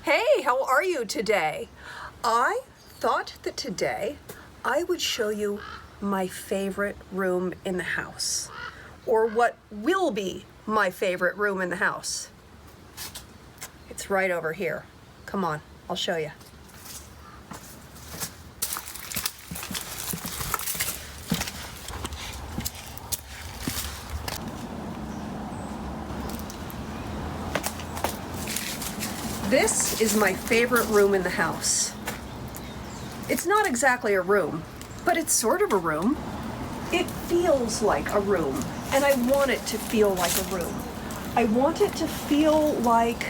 Hey, how are you today? I thought that today I would show you my favorite room in the house, or what will be my favorite room in the house. It's right over here. Come on, I'll show you. This is my favorite room in the house. It's not exactly a room, but it's sort of a room. It feels like a room, and I want it to feel like a room. I want it to feel like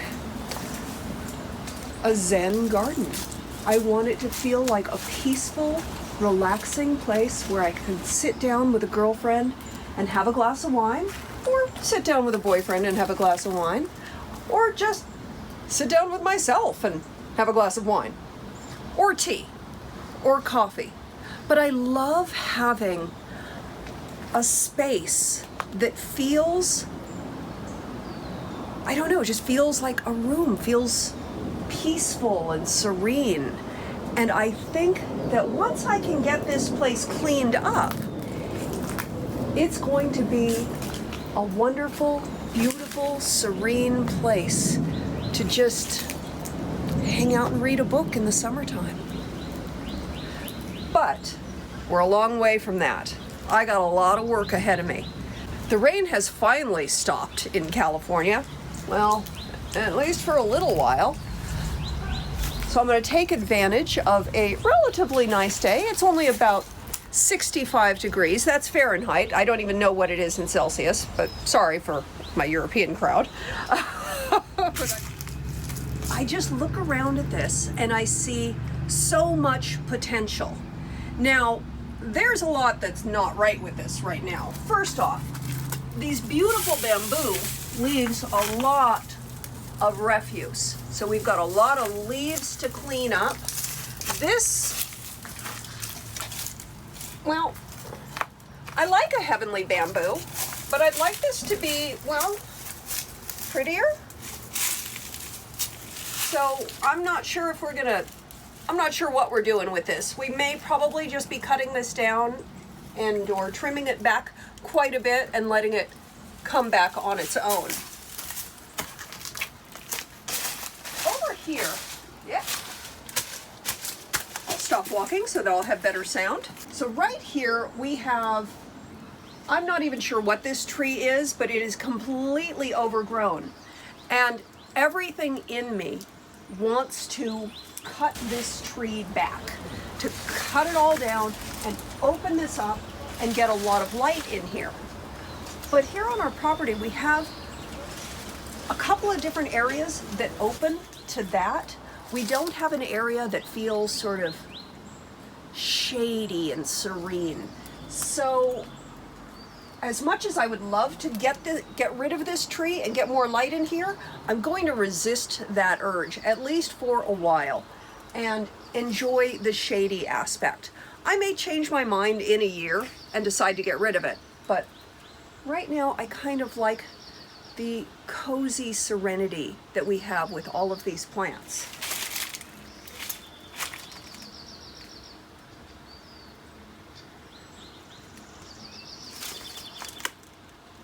a Zen garden. I want it to feel like a peaceful, relaxing place where I can sit down with a girlfriend and have a glass of wine, or sit down with a boyfriend and have a glass of wine, or just sit down with myself and have a glass of wine, or tea, or coffee. But I love having a space that feels, I don't know, just feels like a room, feels peaceful and serene. And I think that once I can get this place cleaned up, it's going to be a wonderful, beautiful, serene place to just hang out and read a book in the summertime. But we're a long way from that. I got a lot of work ahead of me. The rain has finally stopped in California. Well, at least for a little while. So I'm going to take advantage of a relatively nice day. It's only about 65 degrees. That's Fahrenheit. I don't even know what it is in Celsius, but sorry for my European crowd. I just look around at this and I see so much potential. Now, there's a lot that's not right with this right now. First off, these beautiful bamboo leaves a lot of refuse. So we've got a lot of leaves to clean up. This, well, I like a heavenly bamboo, but I'd like this to be, well, prettier. So I'm not sure if I'm not sure what we're doing with this. We may probably just be cutting this down or trimming it back quite a bit and letting it come back on its own. Over here, yeah. I'll stop walking so that I'll have better sound. So right here we have, I'm not even sure what this tree is, but it is completely overgrown. And everything in me wants to cut this tree back, to cut it all down and open this up and get a lot of light in here. But here on our property we have a couple of different areas that open to that. We don't have an area that feels sort of shady and serene. So as much as I would love to get rid of this tree and get more light in here, I'm going to resist that urge, at least for a while, and enjoy the shady aspect. I may change my mind in a year and decide to get rid of it, but right now I kind of like the cozy serenity that we have with all of these plants.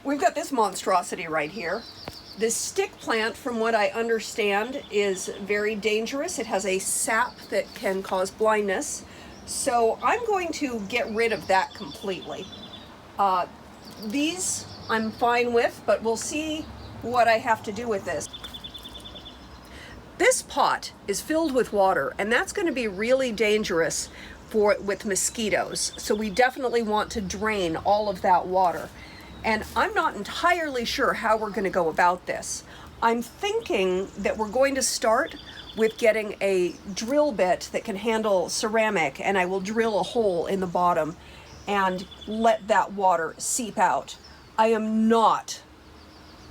We've got this monstrosity right here. This stick plant, from what I understand, is very dangerous. It has a sap that can cause blindness. So I'm going to get rid of that completely. These I'm fine with, but we'll see what I have to do with this. This pot is filled with water, and that's going to be really dangerous with mosquitoes. So we definitely want to drain all of that water. And I'm not entirely sure how we're going to go about this. I'm thinking that we're going to start with getting a drill bit that can handle ceramic, and I will drill a hole in the bottom and let that water seep out. I am not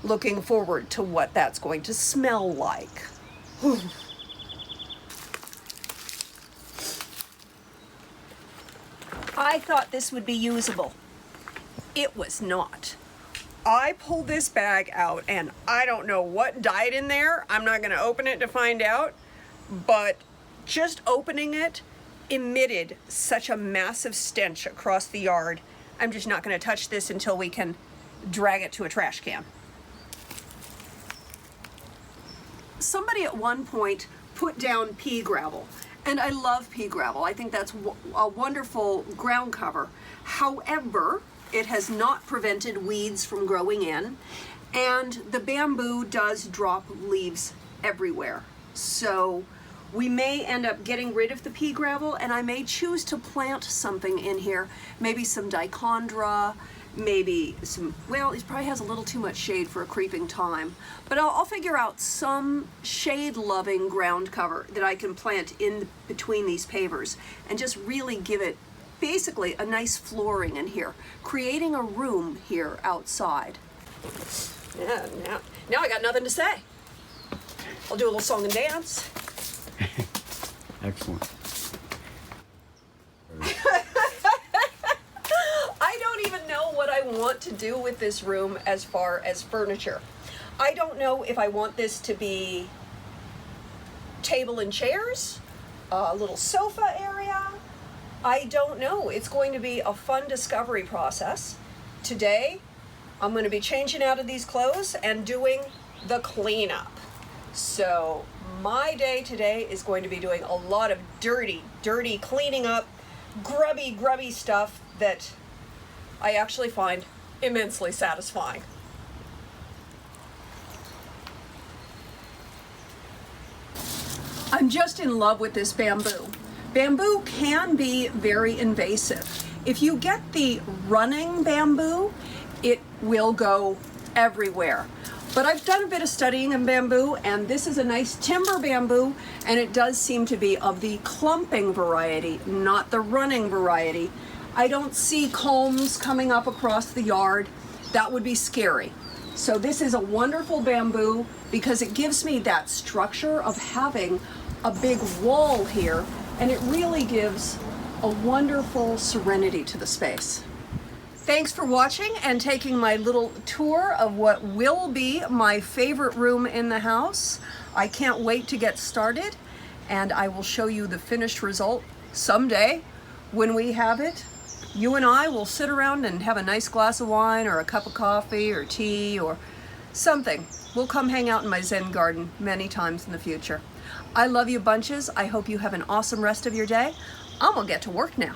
looking forward to what that's going to smell like. I thought this would be usable. It was not. I pulled this bag out and I don't know what died in there. I'm not going to open it to find out, but just opening it emitted such a massive stench across the yard. I'm just not going to touch this until we can drag it to a trash can. Somebody at one point put down pea gravel, and I love pea gravel. I think that's a wonderful ground cover. However, it has not prevented weeds from growing in, and the bamboo does drop leaves everywhere. So we may end up getting rid of the pea gravel, and I may choose to plant something in here. Maybe some dichondra, maybe some, well, it probably has a little too much shade for a creeping thyme, but I'll figure out some shade-loving ground cover that I can plant in between these pavers and just really give it basically a nice flooring in here, creating a room here outside. Yeah, now I got nothing to say. I'll do a little song and dance. Excellent. I don't even know what I want to do with this room as far as furniture. I don't know if I want this to be table and chairs, a little sofa area. I don't know. It's going to be a fun discovery process. Today, I'm going to be changing out of these clothes and doing the cleanup. So my day today is going to be doing a lot of dirty cleaning up, grubby stuff that I actually find immensely satisfying. I'm just in love with this bamboo. Bamboo can be very invasive. If you get the running bamboo, it will go everywhere. But I've done a bit of studying in bamboo, and this is a nice timber bamboo, and it does seem to be of the clumping variety, not the running variety. I don't see culms coming up across the yard. That would be scary. So this is a wonderful bamboo because it gives me that structure of having a big wall here, and it really gives a wonderful serenity to the space. Thanks for watching and taking my little tour of what will be my favorite room in the house. I can't wait to get started, and I will show you the finished result someday when we have it. You and I will sit around and have a nice glass of wine or a cup of coffee or tea or something. We'll come hang out in my Zen garden many times in the future. I love you bunches. I hope you have an awesome rest of your day. I'm gonna get to work now.